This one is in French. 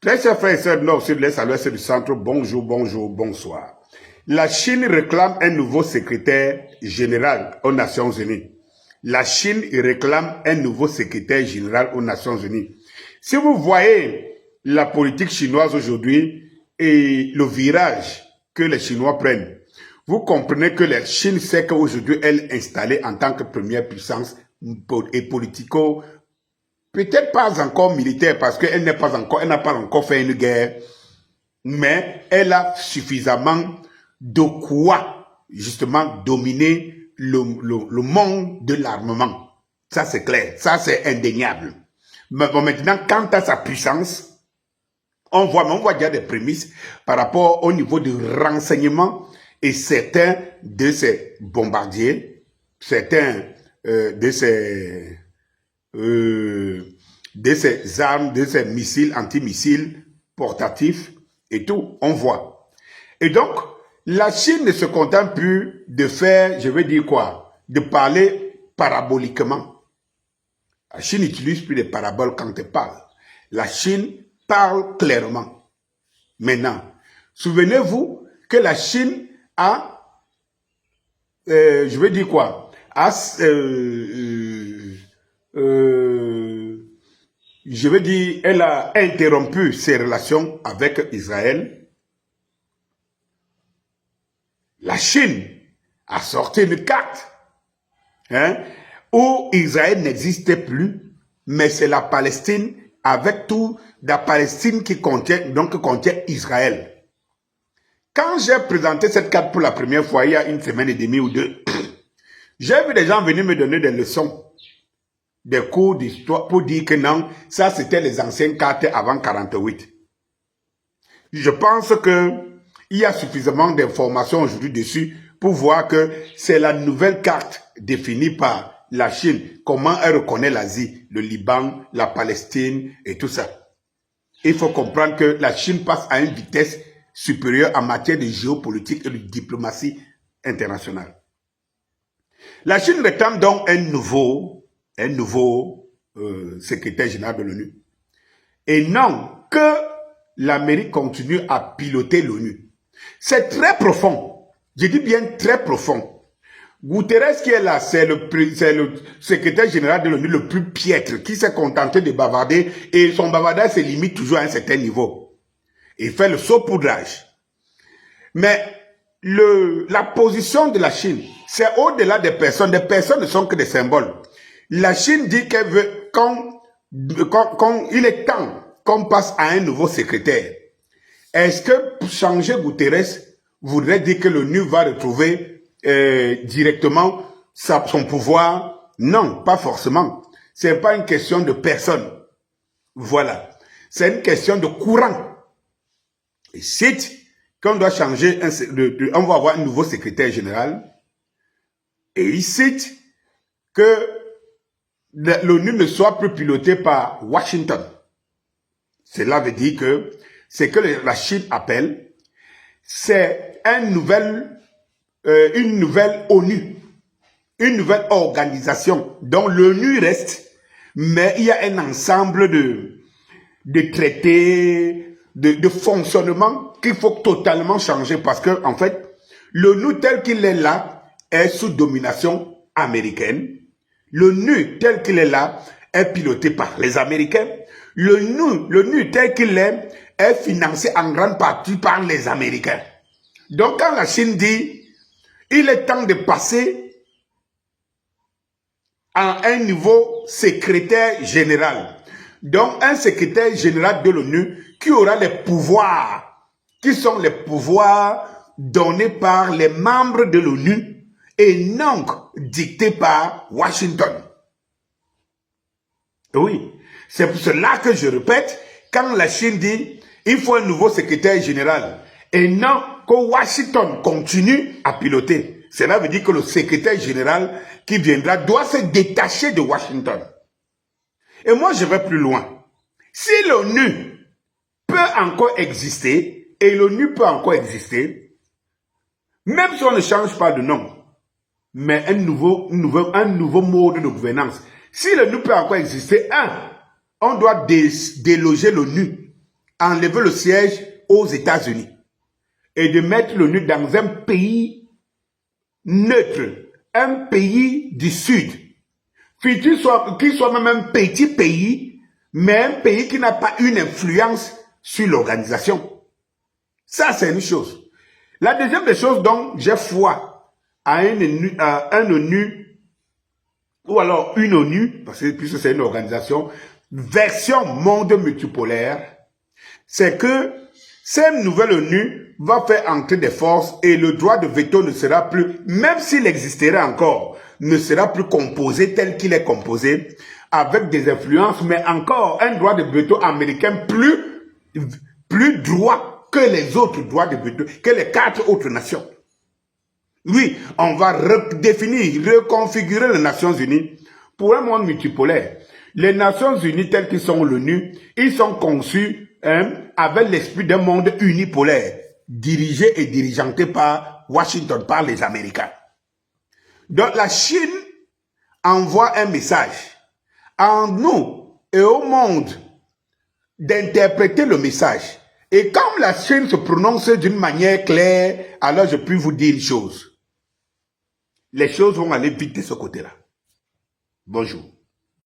Très chers frères et sœurs du Nord, Sud, l'Est, à l'Ouest du Centre, bonjour, bonjour, bonsoir. La Chine réclame un nouveau secrétaire général aux Nations Unies. La Chine réclame un nouveau secrétaire général aux Nations Unies. Si vous voyez la politique chinoise aujourd'hui et le virage que les Chinois prennent, vous comprenez que la Chine sait qu'aujourd'hui elle est installée en tant que première puissance et politico, peut-être pas encore militaire parce qu'elle n'a pas encore fait une guerre, mais elle a suffisamment de quoi justement dominer le monde de l'armement. Ça c'est clair, ça c'est indéniable. Mais bon, maintenant, quant à sa puissance, on voit déjà des prémices par rapport au niveau du renseignement et certains de ces bombardiers, certains de ces armes, de ces missiles, antimissiles, portatifs et tout, on voit. Et donc, la Chine ne se contente plus de faire, je veux dire quoi, de parler paraboliquement. La Chine n'utilise plus les paraboles quand elle parle. La Chine parle clairement. Maintenant, souvenez-vous que la Chine a, je veux dire quoi, je veux dire, elle a interrompu ses relations avec Israël. La Chine a sorti une carte où Israël n'existait plus, mais c'est la Palestine avec tout, la Palestine qui contient Israël. Quand j'ai présenté cette carte pour la première fois, il y a une semaine et demie ou deux, j'ai vu des gens venir me donner des leçons, des cours d'histoire pour dire que non, ça c'était les anciennes cartes avant 48. Je pense que il y a suffisamment d'informations aujourd'hui dessus pour voir que c'est la nouvelle carte définie par la Chine, comment elle reconnaît l'Asie, le Liban, la Palestine et tout ça. Il faut comprendre que la Chine passe à une vitesse supérieure en matière de géopolitique et de diplomatie internationale. La Chine réclame donc un nouveau secrétaire général de l'ONU. Et non que l'Amérique continue à piloter l'ONU. C'est très profond. Je dis bien très profond. Guterres qui est là, c'est le secrétaire général de l'ONU le plus piètre, qui s'est contenté de bavarder, et son bavardage se limite toujours à un certain niveau. Il fait le saupoudrage. Mais la position de la Chine, c'est au-delà des personnes. Les personnes ne sont que des symboles. La Chine dit qu'elle veut, quand il est temps qu'on passe à un nouveau secrétaire. Est-ce que changer Guterres voudrait dire que l'ONU va retrouver directement son pouvoir? Non, pas forcément. C'est pas une question de personne. Voilà. C'est une question de courant. Et cite qu'on doit changer, on va avoir un nouveau secrétaire général. Et il cite que l'ONU ne soit plus pilotée par Washington. Cela veut dire que ce que la Chine appelle, c'est une nouvelle ONU, une nouvelle organisation dont l'ONU reste, mais il y a un ensemble de traités, de fonctionnement qu'il faut totalement changer parce que, en fait, l'ONU tel qu'il est là est sous domination américaine. L'ONU tel qu'il est là est piloté par les Américains. L'ONU tel qu'il est financé en grande partie par les Américains. Donc quand la Chine dit il est temps de passer à un nouveau secrétaire général, donc un secrétaire général de l'ONU qui aura les pouvoirs, qui sont les pouvoirs donnés par les membres de l'ONU et non dictés par Washington. Oui, c'est pour cela que je répète, quand la Chine dit il faut un nouveau secrétaire général et non que Washington continue à piloter, cela veut dire que le secrétaire général qui viendra doit se détacher de Washington. Et moi je vais plus loin. Si l'ONU peut encore exister, et l'ONU peut encore exister, même si on ne change pas de nom, mais un nouveau mode de gouvernance. Si l'ONU peut encore exister, on doit déloger l'ONU enlever le siège aux États-Unis et de mettre l'ONU dans un pays neutre, un pays du Sud, qui soit même un petit pays, mais un pays qui n'a pas une influence sur l'organisation. Ça, c'est une chose. La deuxième des choses dont j'ai foi à un ONU, ou alors une ONU, parce que puisque c'est une organisation, version monde multipolaire, c'est que cette nouvelle ONU va faire entrer des forces et le droit de veto ne sera plus, même s'il existerait encore, ne sera plus composé tel qu'il est composé, avec des influences, mais encore un droit de veto américain plus droit que les autres droits de veto, que les 4 autres nations. Oui, on va redéfinir, reconfigurer les Nations Unies pour un monde multipolaire. Les Nations Unies telles qu'elles sont l'ONU, ils sont conçus avec l'esprit d'un monde unipolaire, dirigé et dirigeanté par Washington, par les Américains. Donc la Chine envoie un message à nous et au monde d'interpréter le message. Et comme la Chine se prononce d'une manière claire, alors je puis vous dire une chose. Les choses vont aller vite de ce côté-là. Bonjour.